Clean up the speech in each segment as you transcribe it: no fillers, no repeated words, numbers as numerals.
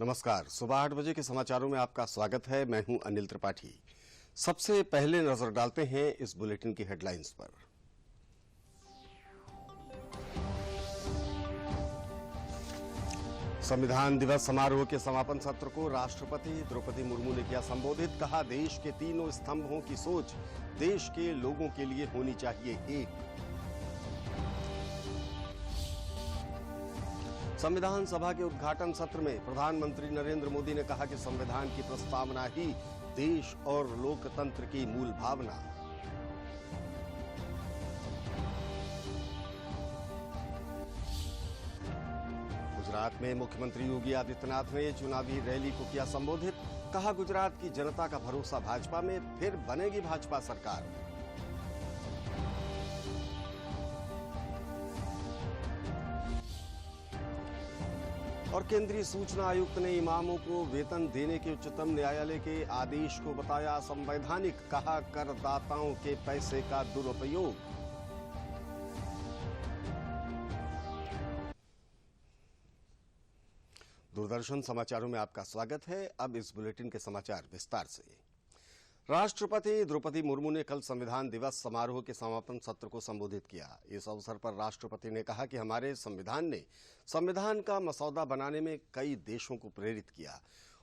नमस्कार। सुबह 8 बजे के समाचारों में आपका स्वागत है। मैं हूं अनिल त्रिपाठी। सबसे पहले नजर डालते हैं इस बुलेटिन की हेडलाइंस पर। संविधान दिवस समारोह के समापन सत्र को राष्ट्रपति द्रौपदी मुर्मू ने किया संबोधित। कहा, देश के तीनों स्तंभों की सोच देश के लोगों के लिए होनी चाहिए एक। संविधान सभा के उद्घाटन सत्र में प्रधानमंत्री नरेंद्र मोदी ने कहा कि संविधान की प्रस्तावना ही देश और लोकतंत्र की मूल भावना। गुजरात में मुख्यमंत्री योगी आदित्यनाथ ने चुनावी रैली को किया संबोधित। कहा, गुजरात की जनता का भरोसा भाजपा में, फिर बनेगी भाजपा सरकार। और केंद्रीय सूचना आयुक्त ने इमामों को वेतन देने के उच्चतम न्यायालय के आदेश को बताया असंवैधानिक। कहा, करदाताओं के पैसे का दुरुपयोग। दूरदर्शन समाचारों में आपका स्वागत है। अब इस बुलेटिन के समाचार विस्तार से। राष्ट्रपति द्रौपदी मुर्मू ने कल संविधान दिवस समारोह के समापन सत्र को संबोधित किया। इस अवसर पर राष्ट्रपति ने कहा कि हमारे संविधान ने संविधान का मसौदा बनाने में कई देशों को प्रेरित किया।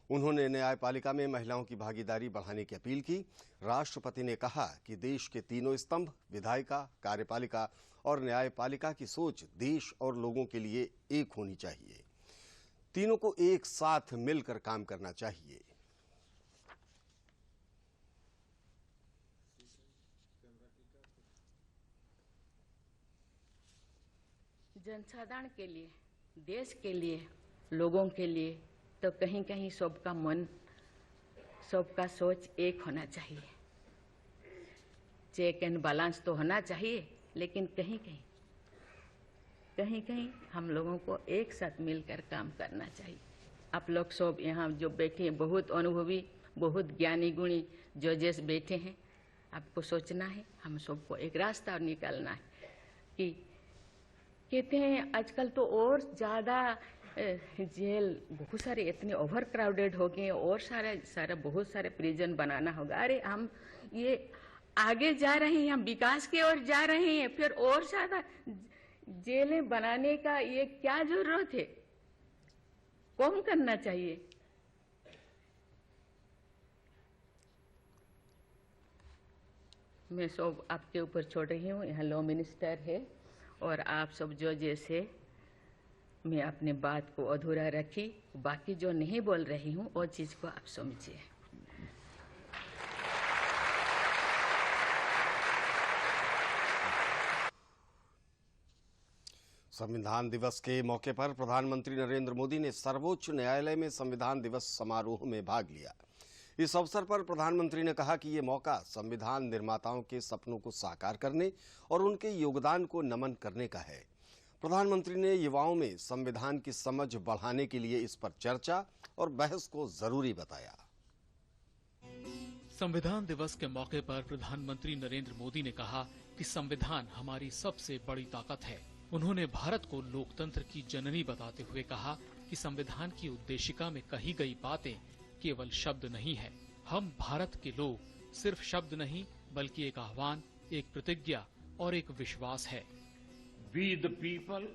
उन्होंने न्यायपालिका में महिलाओं की भागीदारी बढ़ाने की अपील की। राष्ट्रपति ने कहा कि देश के तीनों स्तंभ विधायिका, कार्यपालिका और न्यायपालिका की सोच देश और लोगों के लिए एक होनी चाहिए। तीनों को एक साथ मिलकर काम करना चाहिए। जनसाधारण के लिए, देश के लिए, लोगों के लिए तो कहीं कहीं सबका मन, सबका सोच एक होना चाहिए। चेक एंड बैलेंस तो होना चाहिए, लेकिन कहीं कहीं हम लोगों को एक साथ मिलकर काम करना चाहिए। आप लोग सब यहाँ जो बैठे हैं बहुत अनुभवी, बहुत ज्ञानी गुणी जजेस बैठे हैं। आपको सोचना है, हम सबको एक रास्ता निकालना है कि कहते हैं आजकल तो और ज्यादा जेल बहुत सारे इतने ओवर क्राउडेड हो गए और सारा बहुत सारे प्रिजन बनाना होगा। अरे हम ये आगे जा रहे हैं, हम विकास की ओर जा रहे हैं, फिर और ज्यादा जेलें बनाने का ये क्या जरूरत है? कम करना चाहिए। मैं सब आपके ऊपर छोड़ रही हूँ। यहाँ लॉ मिनिस्टर है और आप सब जो जैसे मैं अपने बात को अधूरा रखी, बाकी जो नहीं बोल रही हूँ वो चीज को आप समझिए। संविधान दिवस के मौके पर प्रधानमंत्री नरेंद्र मोदी ने सर्वोच्च न्यायालय में संविधान दिवस समारोह में भाग लिया। इस अवसर पर प्रधानमंत्री ने कहा कि ये मौका संविधान निर्माताओं के सपनों को साकार करने और उनके योगदान को नमन करने का है। प्रधानमंत्री ने युवाओं में संविधान की समझ बढ़ाने के लिए इस पर चर्चा और बहस को जरूरी बताया। संविधान दिवस के मौके पर प्रधानमंत्री नरेंद्र मोदी ने कहा कि संविधान हमारी सबसे बड़ी ताकत है। उन्होंने भारत को लोकतंत्र की जननी बताते हुए कहा कि संविधान की उद्देशिका में कही गई बातें केवल शब्द नहीं है। हम भारत के लोग सिर्फ शब्द नहीं बल्कि एक आह्वान, एक प्रतिज्ञा और एक विश्वास है। वी द पीपल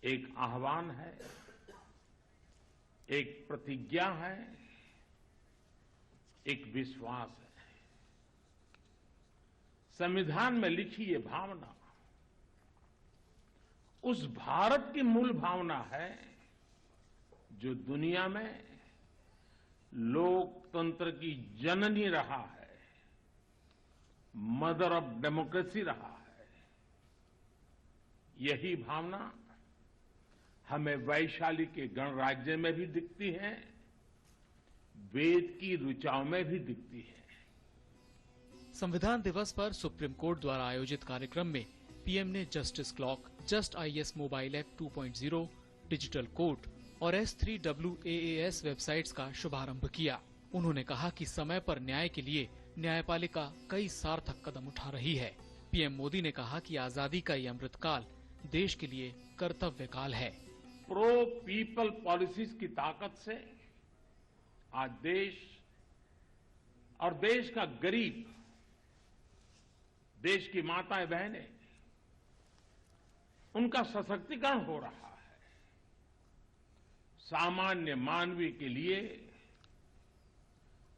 एक आह्वान है, एक प्रतिज्ञा है, एक विश्वास है। संविधान में लिखी ये भावना उस भारत की मूल भावना है जो दुनिया में लोकतंत्र की जननी रहा है, मदर ऑफ डेमोक्रेसी रहा है। यही भावना हमें वैशाली के गणराज्य में भी दिखती है, वेद की ऋचाओं में भी दिखती है। संविधान दिवस पर सुप्रीम कोर्ट द्वारा आयोजित कार्यक्रम में पीएम ने justice clock, just IAS mobile app 2.0, digital court और S3WAAS वेबसाइट्स का शुभारंभ किया। उन्होंने कहा कि समय पर न्याय के लिए न्यायपालिका कई सार्थक कदम उठा रही है। पीएम मोदी ने कहा कि आजादी का ये अमृतकाल देश के लिए कर्तव्य काल है। प्रो पीपल पॉलिसीज की ताकत से आज देश और देश का गरीब, देश की माताएं बहनें, उनका सशक्तिकरण हो रहा है। सामान्य मानवीय के लिए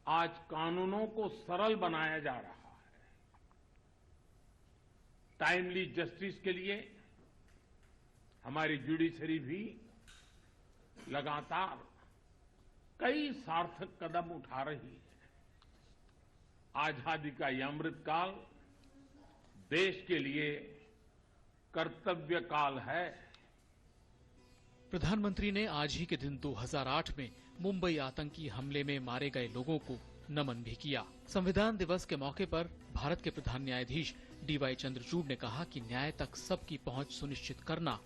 आज कानूनों को सरल बनाया जा रहा है। टाइमली जस्टिस के लिए हमारी जुडिशरी भी लगातार कई सार्थक कदम उठा रही है। आजादी का यह अमृत काल देश के लिए कर्तव्य काल है। प्रधानमंत्री ने आज ही के दिन 2008 में मुंबई आतंकी हमले में मारे गए लोगों को नमन भी किया। संविधान दिवस के मौके पर भारत के प्रधान न्यायाधीश DY चंद्रचूड़ ने कहा कि न्याय तक सबकी पहुंच सुनिश्चित करना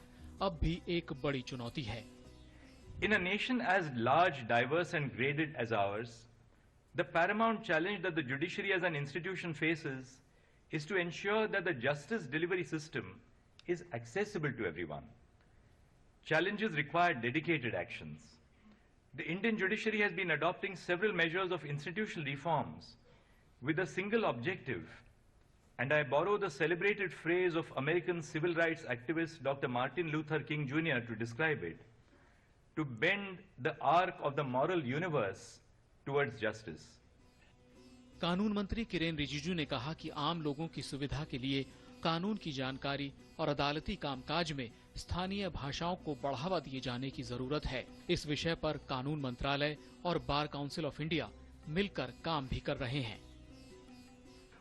अब भी एक बड़ी चुनौती है। In a nation as large, diverse and graded as ours, the paramount challenge that the judiciary as an institution faces is to ensure that the justice delivery system is accessible to everyone. Challenges require dedicated actions. The Indian judiciary has been adopting several measures of institutional reforms with a single objective, and I borrow the celebrated phrase of American civil rights activist Dr. Martin Luther King Jr. to describe it, to bend the arc of the moral universe towards justice. कानून मंत्री किरेन रिजिजू ने कहा कि आम लोगों की सुविधा के लिए कानून की जानकारी और अदालती कामकाज में स्थानीय भाषाओं को बढ़ावा दिए जाने की जरूरत है। इस विषय पर कानून मंत्रालय और बार काउंसिल ऑफ इंडिया मिलकर काम भी कर रहे हैं।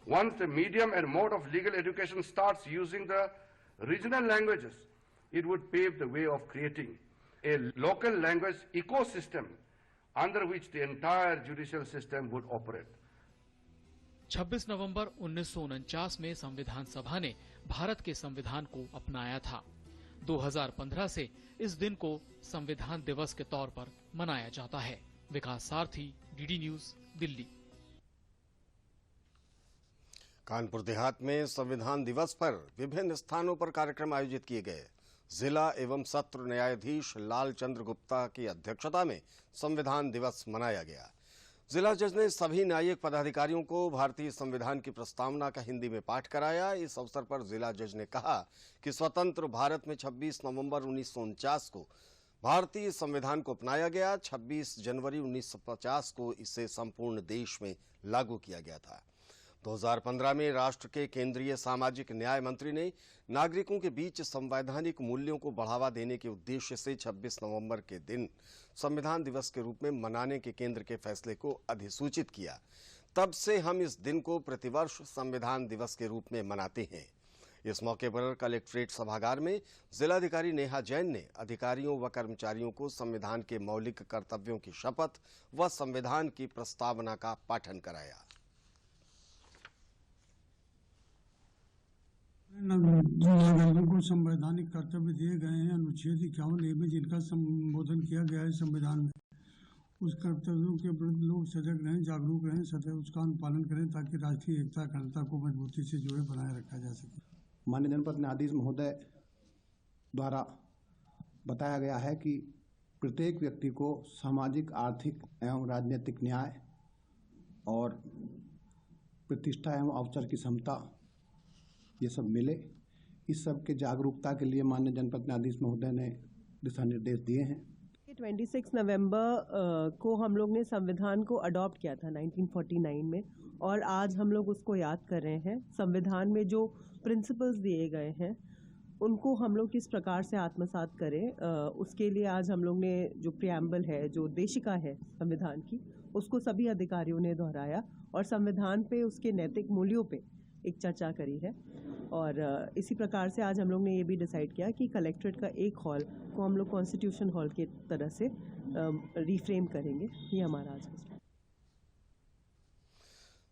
Once the medium and mode of legal education starts using the regional languages, it would pave the way of creating a local language ecosystem under which the entire judicial system would operate. 26 नवंबर 1949 में संविधान सभा ने भारत के संविधान को अपनाया था। 2015 से इस दिन को संविधान दिवस के तौर पर मनाया जाता है। विकास सारथी, DD न्यूज, दिल्ली। कानपुर देहात में संविधान दिवस पर विभिन्न स्थानों पर कार्यक्रम आयोजित किए गए। जिला एवं सत्र न्यायाधीश लाल चंद्र गुप्ता की अध्यक्षता में संविधान दिवस मनाया गया। जिला जज ने सभी न्यायिक पदाधिकारियों को भारतीय संविधान की प्रस्तावना का हिंदी में पाठ कराया। इस अवसर पर जिला जज ने कहा कि स्वतंत्र भारत में 26 नवंबर 1949 को भारतीय संविधान को अपनाया गया। 26 जनवरी 1950 को इसे संपूर्ण देश में लागू किया गया था। 2015 में राष्ट्र के केंद्रीय सामाजिक न्याय मंत्री ने नागरिकों के बीच संवैधानिक मूल्यों को बढ़ावा देने के उद्देश्य से 26 नवंबर के दिन संविधान दिवस के रूप में मनाने के केंद्र के फैसले को अधिसूचित किया। तब से हम इस दिन को प्रतिवर्ष संविधान दिवस के रूप में मनाते हैं। इस मौके पर कलेक्ट्रेट सभागार में जिलाधिकारी नेहा जैन ने अधिकारियों व कर्मचारियों को संविधान के मौलिक कर्तव्यों की शपथ व संविधान की प्रस्तावना का पाठन कराया। नागरिकों को संवैधानिक कर्तव्य दिए गए हैं अनुच्छेद 51A में, जिनका संबोधन किया गया है संविधान में। उस कर्तव्यों के प्रति लोग सजग रहें, जागरूक रहें, सदैव उसका अनुपालन करें ताकि राष्ट्रीय एकता अखंडता को मजबूती से जो है बनाए रखा जा सके। माननीय जनपद न्यायाधीश महोदय द्वारा बताया गया है कि प्रत्येक व्यक्ति को सामाजिक, आर्थिक एवं राजनीतिक न्याय और प्रतिष्ठा एवं अवसर की समता ये सब मिले। इस सब के जागरूकता के लिए माननीय जनपद न्यायाधीश महोदय ने दिशा निर्देश दिए हैं। 26 नवंबर को हम लोग ने संविधान को अडॉप्ट किया था 1949 में, और आज हम लोग उसको याद कर रहे हैं। संविधान में जो प्रिंसिपल्स दिए गए हैं उनको हम लोग किस प्रकार से आत्मसात करें, उसके लिए आज हम लोग ने जो प्रियम्बल है, जो उद्देशिका है संविधान की, उसको सभी अधिकारियों ने दोहराया और संविधान पे, उसके नैतिक मूल्यों पे एक चर्चा करी है। और इसी प्रकार से आज हम लोग ने ये भी डिसाइड किया कि कलेक्ट्रेट का एक हॉल को हम लोग कॉन्स्टिट्यूशन हॉल के तरह से रिफ्रेम करेंगे। ये हमारा आज का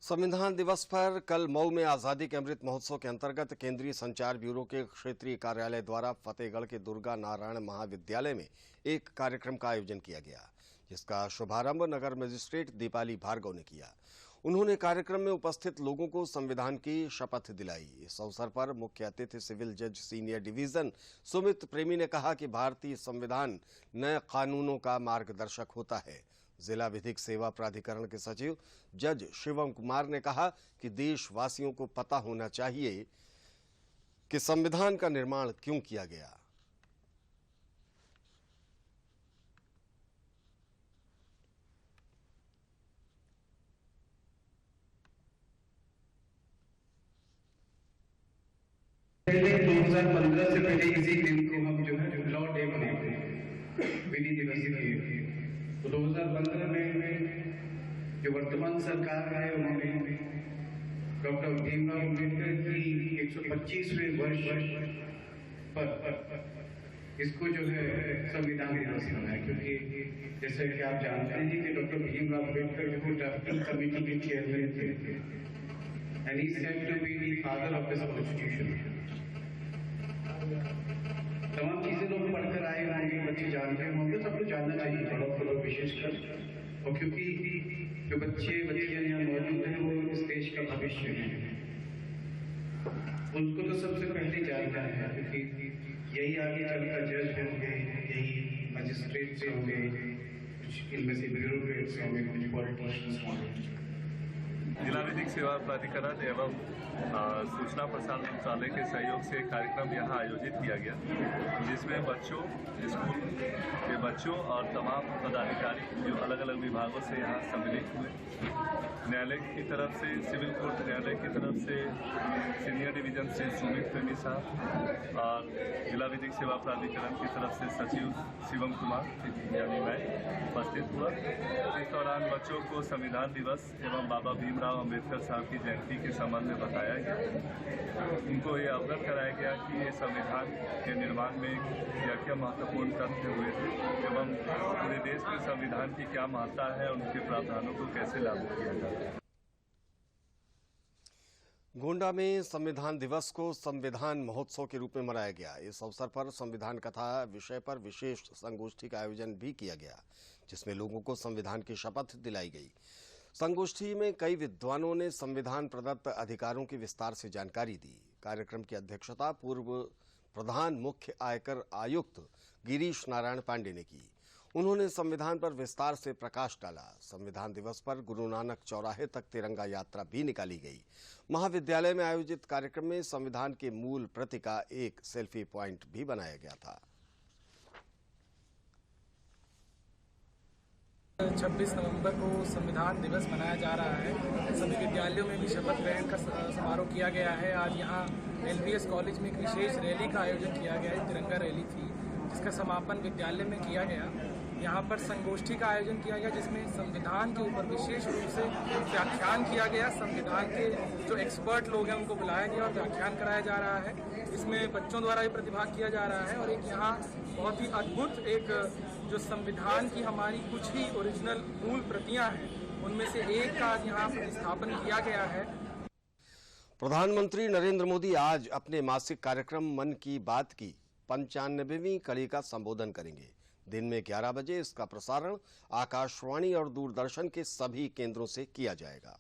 संविधान दिवस पर कल मऊ में आजादी के अमृत महोत्सव के अंतर्गत केंद्रीय संचार ब्यूरो के क्षेत्रीय कार्यालय द्वारा फतेहगढ़ के दुर्गा नारायण महाविद्यालय में एक कार्यक्रम का आयोजन किया गया, जिसका शुभारंभ नगर मजिस्ट्रेट दीपाली भार्गव ने किया। उन्होंने कार्यक्रम में उपस्थित लोगों को संविधान की शपथ दिलाई। इस अवसर पर मुख्य अतिथि सिविल जज सीनियर डिवीजन सुमित प्रेमी ने कहा कि भारतीय संविधान नए कानूनों का मार्गदर्शक होता है। जिला विधिक सेवा प्राधिकरण के सचिव जज शिवम कुमार ने कहा कि देशवासियों को पता होना चाहिए कि संविधान का निर्माण क्यों किया गया। पहले 2015 से पहले इसी दिन को हम जो है लॉ डे मनाते हैं, विधि दिवस के। तो 2015 में जो वर्तमान सरकार है उन्होंने डॉक्टर भीमराव अम्बेडकर की 125वें वर्ष पर इसको जो है संविधान दिवस मनाया, क्योंकि जैसे कि आप जानते हैं कि डॉक्टर भीमराव अम्बेडकर को ड्राफ्टिंग कमेटी के चेयरमैन थे, and he said to be the father of this constitution. तमाम चीजें लोग पढ़कर आए होंगे, बच्चे जानते होंगे, सब लोग जानना चाहिए थोड़ा विशेषकर, और क्योंकि जो बच्चे बच्चियां यहाँ मौजूद हैं वो इस देश का भविष्य है, उनको तो सबसे पहले जानना है, क्योंकि यही आगे चलकर जज होंगे, यही मजिस्ट्रेट्स होंगे, कुछ इनमें से ब्यूरोक्रेट्स होंगे, कुछ पॉलिटिशियंस होंगे। जिला विधिक सेवा प्राधिकरण एवं सूचना प्रसारण मंत्रालय के सहयोग से एक कार्यक्रम यहाँ आयोजित किया गया, जिसमें बच्चों, स्कूल के बच्चों और तमाम पदाधिकारी जो अलग अलग विभागों से यहाँ सम्मिलित हुए। न्यायालय की तरफ से, सिविल कोर्ट न्यायालय की तरफ से सीनियर डिवीजन से सुमित प्रेमी साहब और जिला विधिक सेवा प्राधिकरण की तरफ से सचिव शिवम कुमार यानी मैं उपस्थित हुआ। इस दौरान बच्चों को संविधान दिवस एवं बाबा भीमराव अम्बेडकर साहब की जयंती के संबंध में बताया गया। उनको ये अवगत कराया गया कि ये संविधान के निर्माण में क्या महत्वपूर्ण तथ्य हुए थे एवं पूरे देश में संविधान की क्या महत्ता है, उनके प्रावधानों को कैसे लागू किया जाता है। गोंडा में संविधान दिवस को संविधान महोत्सव के रूप में मनाया गया। इस अवसर पर संविधान कथा विषय पर विशेष संगोष्ठी का आयोजन भी किया गया, जिसमें लोगों को संविधान की शपथ दिलाई गई। संगोष्ठी में कई विद्वानों ने संविधान प्रदत्त अधिकारों की विस्तार से जानकारी दी। कार्यक्रम की अध्यक्षता पूर्व प्रधान मुख्य आयकर आयुक्त गिरीश नारायण पांडे ने की। उन्होंने संविधान पर विस्तार से प्रकाश डाला। संविधान दिवस पर गुरु नानक चौराहे तक तिरंगा यात्रा भी निकाली गई। महाविद्यालय में आयोजित कार्यक्रम में संविधान के मूल प्रति का एक सेल्फी पॉइंट भी बनाया गया था। 26 नवंबर को संविधान दिवस मनाया जा रहा है। सभी विद्यालयों में भी शपथ ग्रहण का समारोह किया गया है। आज यहाँ LBS कॉलेज में एक विशेष रैली का आयोजन किया गया है, तिरंगा रैली थी, जिसका समापन विद्यालय में किया गया। यहाँ पर संगोष्ठी का आयोजन किया गया, जिसमें संविधान के ऊपर विशेष रूप से व्याख्यान किया गया। संविधान के जो एक्सपर्ट लोग हैं उनको बुलाया गया और व्याख्यान कराया जा रहा है। इसमें बच्चों द्वारा भी प्रतिभाग किया जा रहा है और एक यहाँ बहुत ही अद्भुत एक जो संविधान की हमारी कुछ ही ओरिजिनल मूल प्रतियां हैं, उनमें से एक का यहाँ प्रतिस्थापन किया गया है। प्रधानमंत्री नरेंद्र मोदी आज अपने मासिक कार्यक्रम मन की बात की 95वीं कड़ी का संबोधन करेंगे। दिन में 11 बजे इसका प्रसारण आकाशवाणी और दूरदर्शन के सभी केंद्रों से किया जाएगा।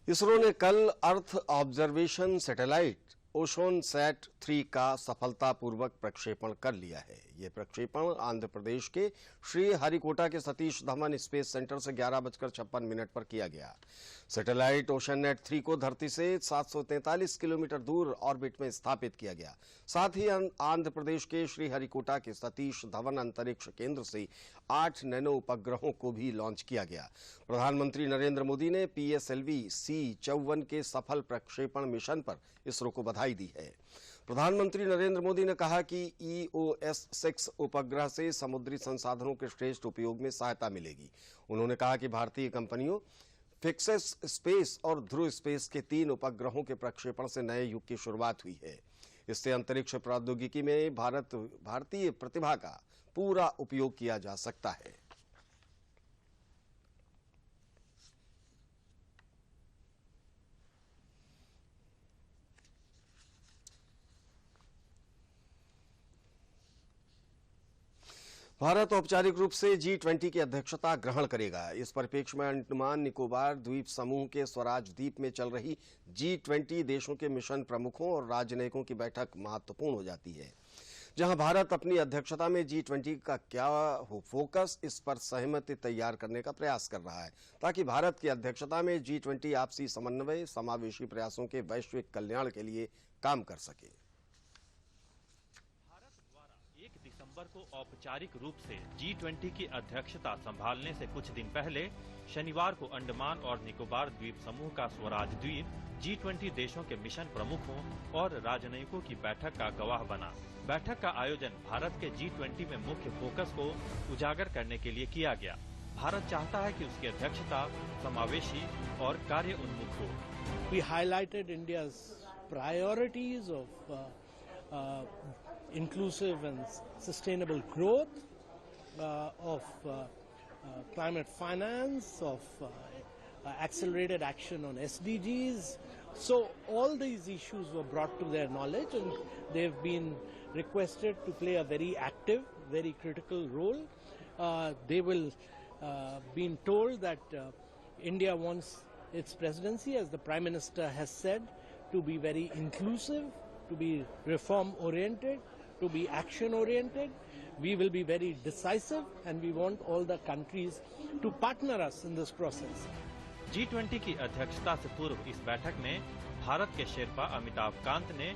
इसरो ने कल अर्थ ऑब्जर्वेशन सैटेलाइट ओशोनसैट 3 का सफलतापूर्वक प्रक्षेपण कर लिया है। यह प्रक्षेपण आंध्र प्रदेश के श्रीहरिकोटा के सतीश धवन स्पेस सेंटर से 11:56 पर किया गया। सैटेलाइट ओशननेट 3 को धरती से 743 किलोमीटर दूर ऑर्बिट में स्थापित किया गया। साथ ही आंध्र प्रदेश के श्रीहरिकोटा के सतीश धवन अंतरिक्ष केंद्र से 8 नैनो उपग्रहों को भी लॉन्च किया गया। प्रधानमंत्री नरेंद्र मोदी ने PSLV C-54 के सफल प्रक्षेपण मिशन पर इसरो को बधाई दी है। प्रधानमंत्री नरेंद्र मोदी ने कहा कि EOS-6 उपग्रह से समुद्री संसाधनों के श्रेष्ठ उपयोग में सहायता मिलेगी। उन्होंने कहा कि भारतीय कंपनियों फिक्सेस स्पेस और ध्रुव स्पेस के 3 उपग्रहों के प्रक्षेपण से नए युग की शुरुआत हुई है। इससे अंतरिक्ष प्रौद्योगिकी में भारतीय प्रतिभा का पूरा उपयोग किया जा सकता है। भारत औपचारिक रूप से G20 की अध्यक्षता ग्रहण करेगा। इस परिप्रेक्ष्य में अंडमान निकोबार द्वीप समूह के स्वराज द्वीप में चल रही G20 देशों के मिशन प्रमुखों और राजनयिकों की बैठक महत्वपूर्ण हो जाती है। जहां भारत अपनी अध्यक्षता में G20 का क्या हो फोकस, इस पर सहमति तैयार करने का प्रयास कर रहा है, ताकि भारत की अध्यक्षता में G20 आपसी समन्वय, समावेशी प्रयासों के वैश्विक कल्याण के लिए काम कर सके। दिसंबर को औपचारिक रूप से G20 की अध्यक्षता संभालने से कुछ दिन पहले शनिवार को अंडमान और निकोबार द्वीप समूह का स्वराज द्वीप G20 देशों के मिशन प्रमुखों और राजनयिकों की बैठक का गवाह बना। बैठक का आयोजन भारत के G20 में मुख्य फोकस को उजागर करने के लिए किया गया। भारत चाहता है कि उसकी अध्यक्षता समावेशी और कार्य उन्मुख हो। We highlighted India's priorities of inclusive and sustainable growth, of climate finance, of accelerated action on SDGs. So all these issues were brought to their knowledge, and they've been requested to play a very active, very critical role. They will been told that India wants its presidency, as the Prime Minister has said, to be very inclusive, to be reform-oriented, to be action-oriented. We will be very decisive, and we want all the countries to partner us in this process. G20 की अध्यक्षता से पूर्व इस बैठक में भारत के शेरपा अमिताभ कांत ने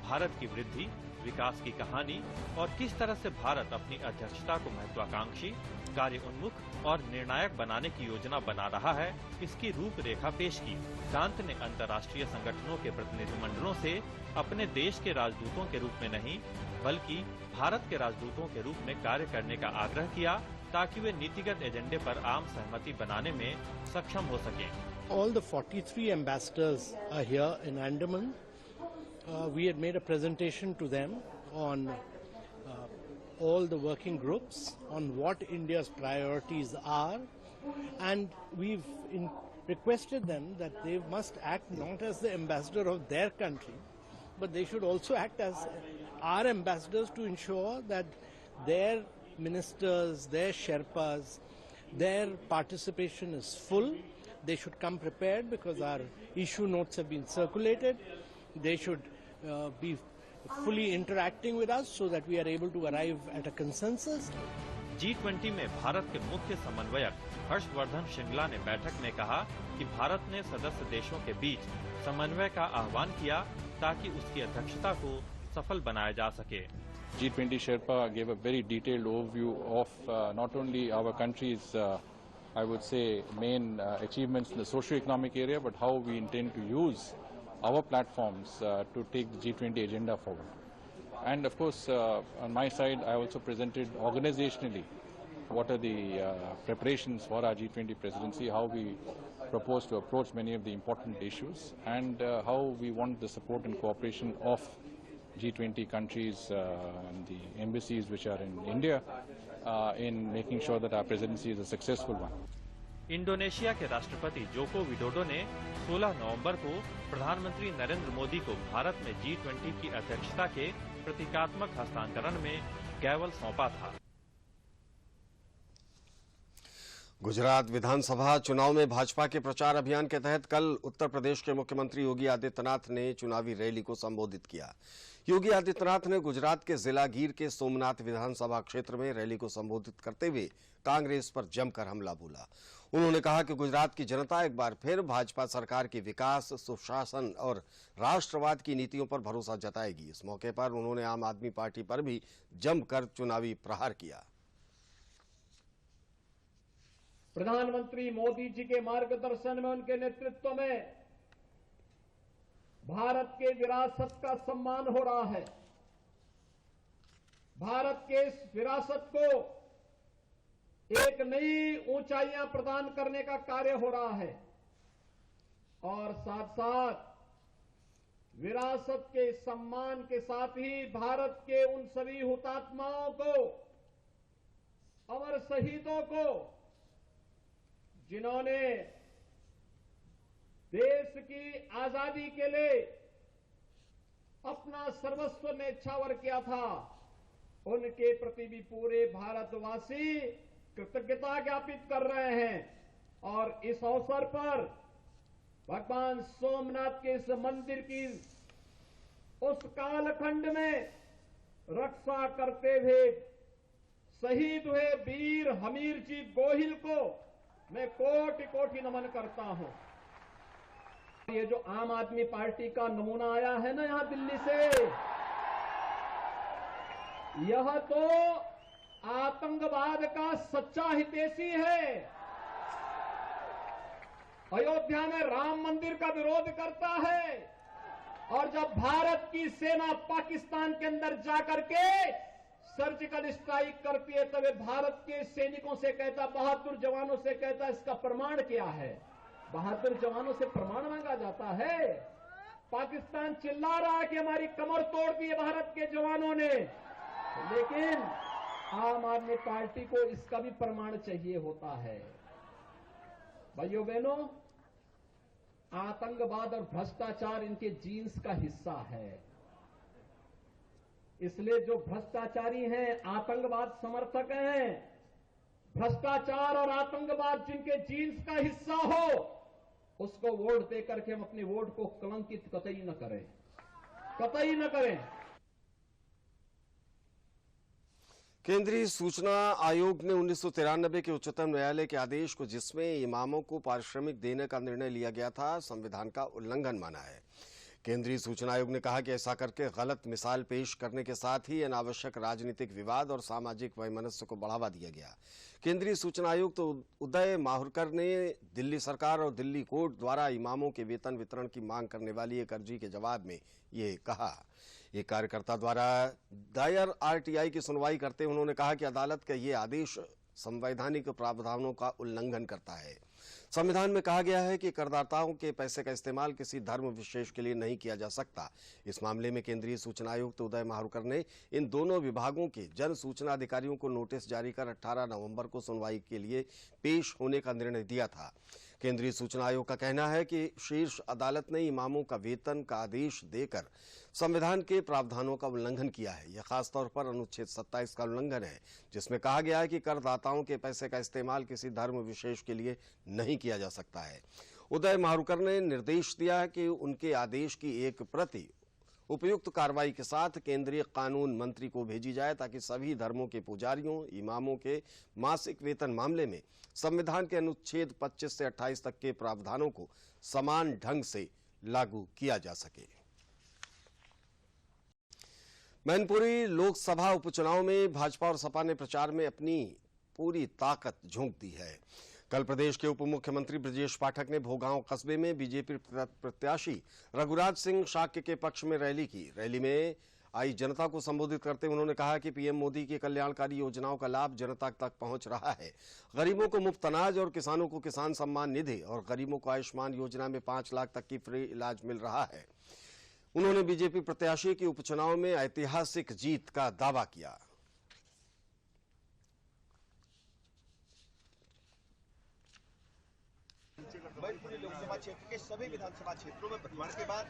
भारत की वृद्धि, विकास की कहानी और किस तरह से भारत अपनी अध्यक्षता को महत्वाकांक्षी, कार्य उन्मुख और निर्णायक बनाने की योजना बना रहा है, इसकी रूपरेखा पेश की। कांत ने अंतर्राष्ट्रीय संगठनों के प्रतिनिधिमंडलों से अपने देश के राजदूतों के रूप में नहीं, बल्कि भारत के राजदूतों के रूप में कार्य करने का आग्रह किया, ताकि वे नीतिगत एजेंडे पर आम सहमति बनाने में सक्षम हो सकें। All the 43 ambassadors are here in Andaman. We had made a presentation to them on all the working groups, on what India's priorities are, and we've requested them that they must act not as the ambassador of their country, but they should also act as our ambassadors to ensure that their ministers, their Sherpas, their participation is full. They should come prepared because our issue notes have been circulated. They should be fully interacting with us so that we are able to arrive at a consensus. G20 में भारत के मुख्य समन्वयक हर्षवर्धन श्रृंगला ने बैठक में कहा कि भारत ने सदस्य देशों के बीच समन्वय का आह्वान किया, ताकि उसकी अध्यक्षता को सफल बनाया जा सके। G20 Sherpa gave a very detailed overview of not only our country's, I would say, main achievements in the socio-economic area, but how we intend to use our platforms to take the G20 agenda forward. And of course, on my side, I also presented organizationally what are the preparations for our G20 presidency, how we propose to approach many of the important issues, and how we want the support and cooperation of G20 countries and the embassies which are in India in making sure that our presidency is a successful one. Indonesia के राष्ट्रपति Joko Widodo ने 16 नवंबर को प्रधानमंत्री नरेंद्र मोदी को भारत में G20 की अध्यक्षता के प्रतीकात्मक हस्तांतरण में गैवल सौंपा था। गुजरात विधानसभा चुनाव में भाजपा के प्रचार अभियान के तहत कल उत्तर प्रदेश के मुख्यमंत्री योगी आदित्यनाथ ने चुनावी रैली को संबोधित किया। योगी आदित्यनाथ ने गुजरात के जिला गीर के सोमनाथ विधानसभा क्षेत्र में रैली को संबोधित करते हुए कांग्रेस पर जमकर हमला बोला। उन्होंने कहा कि गुजरात की जनता एक बार फिर भाजपा सरकार की विकास, सुशासन और राष्ट्रवाद की नीतियों पर भरोसा जताएगी। इस मौके पर उन्होंने आम आदमी पार्टी पर भी जमकर चुनावी प्रहार किया। प्रधानमंत्री मोदी जी के मार्गदर्शन में, उनके नेतृत्व में भारत के विरासत का सम्मान हो रहा है। भारत के इस विरासत को एक नई ऊंचाइयां प्रदान करने का कार्य हो रहा है और साथ साथ विरासत के सम्मान के साथ ही भारत के उन सभी हुतात्माओं को, अमर शहीदों को, जिन्होंने देश की आजादी के लिए अपना सर्वस्व न्यौछावर किया था, उनके प्रति भी पूरे भारतवासी कृतज्ञता ज्ञापित कर रहे हैं। और इस अवसर पर भगवान सोमनाथ के इस मंदिर की उस कालखंड में रक्षा करते हुए शहीद हुए वीर हमीर जी गोहिल को मैं कोटि कोटि नमन करता हूं। ये जो आम आदमी पार्टी का नमूना आया है ना यहां दिल्ली से, यह तो आतंकवाद का सच्चा हितैषी है। अयोध्या में राम मंदिर का विरोध करता है और जब भारत की सेना पाकिस्तान के अंदर जाकर के सर्जिकल स्ट्राइक करती है तब भारत के सैनिकों से कहता, बहादुर जवानों से कहता, इसका प्रमाण क्या है? बहादुर जवानों से प्रमाण मांगा जाता है। पाकिस्तान चिल्ला रहा है कि हमारी कमर तोड़ दी है भारत के जवानों ने, लेकिन आम आदमी पार्टी को इसका भी प्रमाण चाहिए होता है। भाइयों बहनों, आतंकवाद और भ्रष्टाचार इनके जीन्स का हिस्सा है। इसलिए जो भ्रष्टाचारी हैं, आतंकवाद समर्थक हैं, भ्रष्टाचार और आतंकवाद जिनके जीन्स का हिस्सा हो, उसको वोट देकर के हम अपने वोट को कलंकित कतई न करें, कतई न करें। केंद्रीय सूचना आयोग ने 1993 के उच्चतम न्यायालय के आदेश को, जिसमें इमामों को पारिश्रमिक देने का निर्णय लिया गया था, संविधान का उल्लंघन माना है। केंद्रीय सूचना आयोग ने कहा कि ऐसा करके गलत मिसाल पेश करने के साथ ही अनावश्यक राजनीतिक विवाद और सामाजिक वैमनस्य को बढ़ावा दिया गया। केंद्रीय सूचना आयुक्त तो उदय माहुरकर ने दिल्ली सरकार और दिल्ली कोर्ट द्वारा इमामों के वेतन वितरण की मांग करने वाली एक अर्जी के जवाब में ये कहा। एक कार्यकर्ता द्वारा दायर आरटीआई की सुनवाई करते हुए उन्होंने कहा कि अदालत का ये आदेश संवैधानिक प्रावधानों का उल्लंघन करता है। संविधान में कहा गया है कि करदाताओं के पैसे का इस्तेमाल किसी धर्म विशेष के लिए नहीं किया जा सकता। इस मामले में केंद्रीय सूचना आयुक्त उदय माहुरकर ने इन दोनों विभागों के जन सूचना अधिकारियों को नोटिस जारी कर 18 नवंबर को सुनवाई के लिए पेश होने का निर्णय दिया था। केंद्रीय सूचना आयोग का कहना है कि शीर्ष अदालत ने इमामों का वेतन का आदेश देकर संविधान के प्रावधानों का उल्लंघन किया है। यह खासतौर पर अनुच्छेद 27 का उल्लंघन है, जिसमें कहा गया है कि करदाताओं के पैसे का इस्तेमाल किसी धर्म विशेष के लिए नहीं किया जा सकता है। उदय माहुरकर ने निर्देश दिया है कि उनके आदेश की एक प्रति उपयुक्त कार्रवाई के साथ केंद्रीय कानून मंत्री को भेजी जाए ताकि सभी धर्मों के पुजारियों, इमामों के मासिक वेतन मामले में संविधान के अनुच्छेद 25 से 28 तक के प्रावधानों को समान ढंग से लागू किया जा सके। मैनपुरी लोकसभा उपचुनाव में भाजपा और सपा ने प्रचार में अपनी पूरी ताकत झोंक दी है। कल प्रदेश के उप मुख्यमंत्री ब्रजेश पाठक ने भोगांव कस्बे में बीजेपी प्रत्याशी रघुराज सिंह शाक्य के पक्ष में रैली की। रैली में आई जनता को संबोधित करते उन्होंने कहा कि पीएम मोदी की कल्याणकारी योजनाओं का लाभ जनता तक पहुंच रहा है। गरीबों को मुफ्त अनाज और किसानों को किसान सम्मान निधि और गरीबों को आयुष्मान योजना में 5 लाख तक की फ्री इलाज मिल रहा है। उन्होंने बीजेपी प्रत्याशी की उपचुनाव में ऐतिहासिक जीत का दावा किया। मैनपुरी लोकसभा क्षेत्र के सभी विधानसभा क्षेत्रों में बंटवारे के बाद,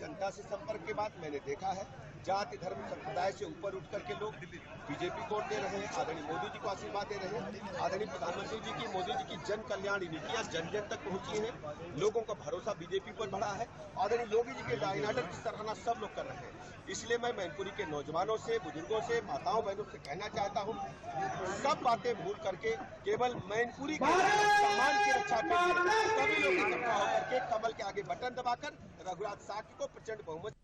जनता से संपर्क के बाद मैंने देखा है जाति धर्म संप्रदाय से ऊपर उठ करके लोग बीजेपी को वोट दे रहे हैं, आदरणीय मोदी जी को आशीर्वाद दे रहे हैं। आदरणीय प्रधानमंत्री जी की, मोदी जी की जन कल्याण नीतियां जन जन तक पहुंची हैं। लोगों का भरोसा बीजेपी पर बढ़ा है। आदरणीय योगी जी के डायनाडर की सराहना सब लोग कर रहे हैं। इसलिए मैं मैनपुरी के नौजवानों से, बुजुर्गों से, माताओं बहनों से कहना चाहता हूँ, सब बातें भूल करके केवल मैनपुरी के सम्मान की रक्षा के लिए सभी लोग इकट्ठा होकर के कमल के आगे बटन दबाकर रघुराज शाक्य को प्रचंड बहुमत।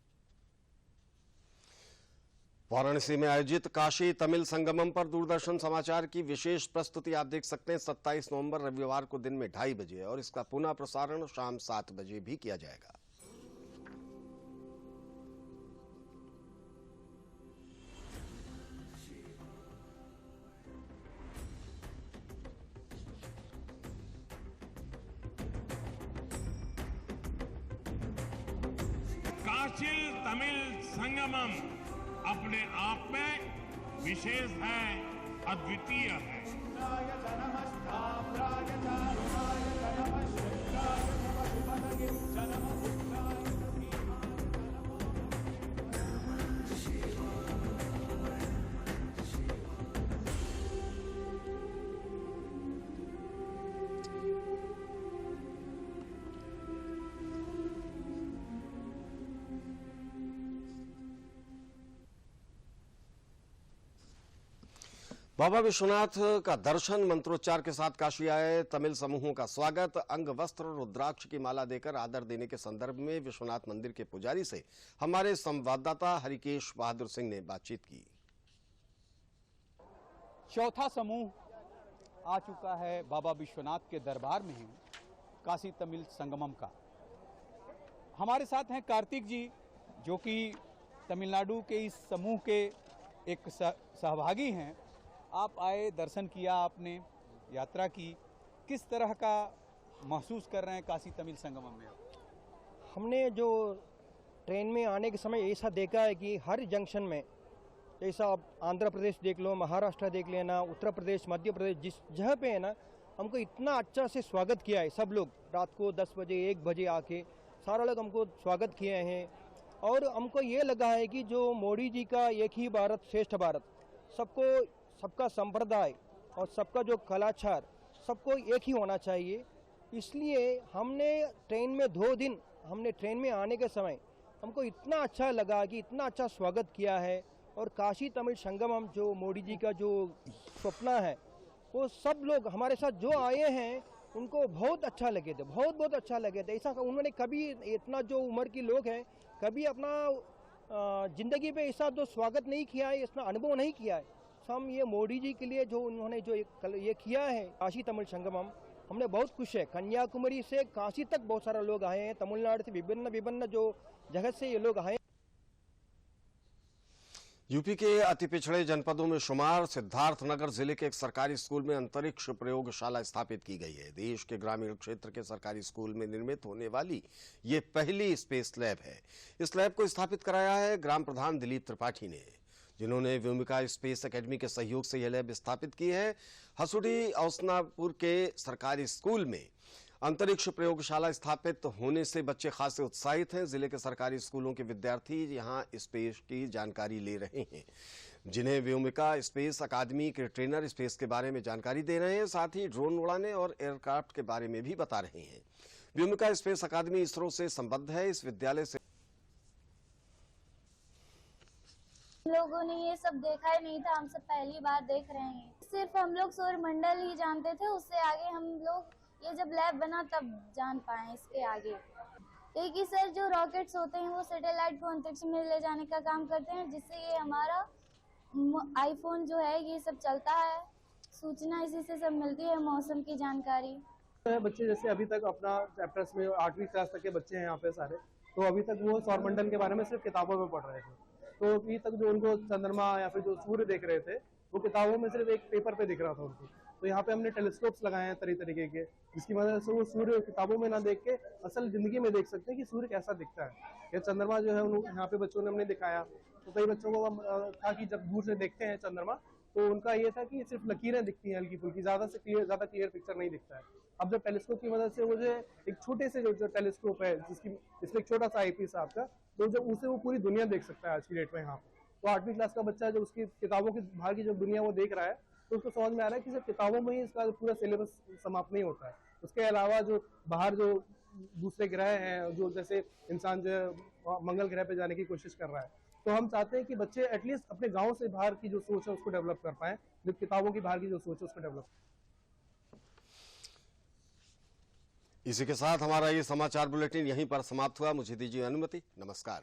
वाराणसी में आयोजित काशी तमिल संगमम पर दूरदर्शन समाचार की विशेष प्रस्तुति आप देख सकते हैं। 27 नवंबर रविवार को दिन में 2:30 बजे और इसका पुनः प्रसारण शाम 7 बजे भी किया जाएगा। काशील तमिल संगमम अपने आप में विशेष है, अद्वितीय है। बाबा विश्वनाथ का दर्शन मंत्रोच्चार के साथ काशी आए तमिल समूहों का स्वागत, अंग वस्त्र रुद्राक्ष की माला देकर आदर देने के संदर्भ में विश्वनाथ मंदिर के पुजारी से हमारे संवाददाता हरिकेश बहादुर सिंह ने बातचीत की। चौथा समूह आ चुका है बाबा विश्वनाथ के दरबार में काशी तमिल संगमम का। हमारे साथ हैं कार्तिक जी, जो कि तमिलनाडु के इस समूह के एक सहभागी हैं। आप आए, दर्शन किया आपने, यात्रा की, किस तरह का महसूस कर रहे हैं काशी तमिल संगमम में? हमने जो ट्रेन में आने के समय ऐसा देखा है कि हर जंक्शन में, जैसा आप आंध्र प्रदेश देख लो, महाराष्ट्र देख लेना, उत्तर प्रदेश, मध्य प्रदेश, जिस जगह पे है ना, हमको इतना अच्छा से स्वागत किया है। सब लोग रात को 10 बजे 1 बजे आके सारा लोग हमको स्वागत किए हैं। और हमको ये लगा है कि जो मोदी जी का एक ही भारत श्रेष्ठ भारत, सबका संप्रदाय और सबका जो कलाचार सबको एक ही होना चाहिए। इसलिए हमने ट्रेन में 2 दिन हमने ट्रेन में आने के समय हमको इतना अच्छा लगा कि इतना अच्छा स्वागत किया है। और काशी तमिल संगमम जो मोदी जी का जो सपना है, वो सब लोग हमारे साथ जो आए हैं उनको बहुत अच्छा लगे थे, बहुत अच्छा लगे थे। ऐसा उन्होंने कभी, इतना जो उम्र के लोग हैं, कभी अपना जिंदगी में ऐसा जो स्वागत नहीं किया है, इसका अनुभव नहीं किया है। हम ये मोदी जी के लिए जो उन्होंने जो ये किया है काशी तमिल संगमम, हमने बहुत खुश है। कन्याकुमारी से काशी तक बहुत सारे लोग आए हैं, तमिलनाडु से विभिन्न जो जगह से ये लोग आए। यूपी के अति पिछड़े जनपदों में शुमार सिद्धार्थनगर जिले के एक सरकारी स्कूल में अंतरिक्ष प्रयोगशाला स्थापित की गई है। देश के ग्रामीण क्षेत्र के सरकारी स्कूल में निर्मित होने वाली ये पहली स्पेस लैब है। इस लैब को स्थापित कराया है ग्राम प्रधान दिलीप त्रिपाठी ने, जिन्होंने व्योमिका स्पेस एकेडमी के सहयोग से यह लैब स्थापित की है। हसुडी औसनापुर के सरकारी स्कूल में अंतरिक्ष प्रयोगशाला स्थापित होने से बच्चे खासे उत्साहित हैं। जिले के सरकारी स्कूलों के विद्यार्थी यहां स्पेस की जानकारी ले रहे हैं, जिन्हें व्योमिका स्पेस अकादमी के ट्रेनर स्पेस के बारे में जानकारी दे रहे हैं, साथ ही ड्रोन उड़ाने और एयरक्राफ्ट के बारे में भी बता रहे हैं। व्योमिका स्पेस अकादमी इसरो से संबद्ध है। इस विद्यालय से लोगों ने ये सब देखा ही नहीं था, हम सब पहली बार देख रहे हैं। सिर्फ हम लोग सौर मंडल ही जानते थे, उससे आगे हम लोग ये जब लैब बना तब जान पाए इसके आगे। एक ही सर जो रॉकेट्स होते हैं वो सैटेलाइट को अंतरिक्ष में ले जाने का काम करते हैं, जिससे ये हमारा आईफोन जो है ये सब चलता है। सूचना इसी से सब मिलती है, मौसम की जानकारी। बच्चे जैसे अभी तक अपना चैप्टर्स में 8वीं क्लास तक के बच्चे हैं यहाँ पे सारे, तो अभी तक वो सौर मंडल के बारे में सिर्फ किताबों में पढ़ रहे थे। तो अभी तक जो उनको चंद्रमा या फिर जो सूर्य देख रहे थे वो किताबों में सिर्फ एक पेपर पे दिख रहा था उनको। तो यहाँ पे हमने टेलीस्कोप्स लगाए हैं तरीके के, जिसकी मदद से वो सूर्य किताबों में ना देख के असल जिंदगी में देख सकते हैं कि सूर्य कैसा दिखता है। या चंद्रमा जो है यहाँ पे बच्चों ने हमने दिखाया, तो कई बच्चों को था कि जब दूर से देखते हैं चंद्रमा तो उनका ये था कि सिर्फ लकीरें दिखती हैं हल्की फुल्की, ज्यादा क्लियर पिक्चर नहीं दिखता है। अब जब टेलीस्कोप की मदद से वो जो एक छोटे से जो टेलीस्कोप है, इसमें एक छोटा सा आईपीस आपका, तो जब उसे वो पूरी दुनिया देख सकता है आज की डेट में। यहाँ तो 8वीं क्लास का बच्चा जब उसकी किताबों की बाहर की जो दुनिया वो देख रहा है, तो उसको समझ में आ रहा है कि सिर्फ किताबों में ही इसका पूरा सिलेबस समाप्त नहीं होता है। उसके अलावा जो बाहर जो दूसरे ग्रह हैं, जो जैसे इंसान जो है मंगल ग्रह पे जाने की कोशिश कर रहा है, तो हम चाहते हैं कि बच्चे एटलीस्ट अपने गांव से बाहर की जो सोच है उसको डेवलप कर पाएं, जो किताबों की बाहर की जो सोच है उसको डेवलप। इसी के साथ हमारा ये समाचार बुलेटिन यहीं पर समाप्त हुआ। मुझे दीजिए अनुमति। नमस्कार।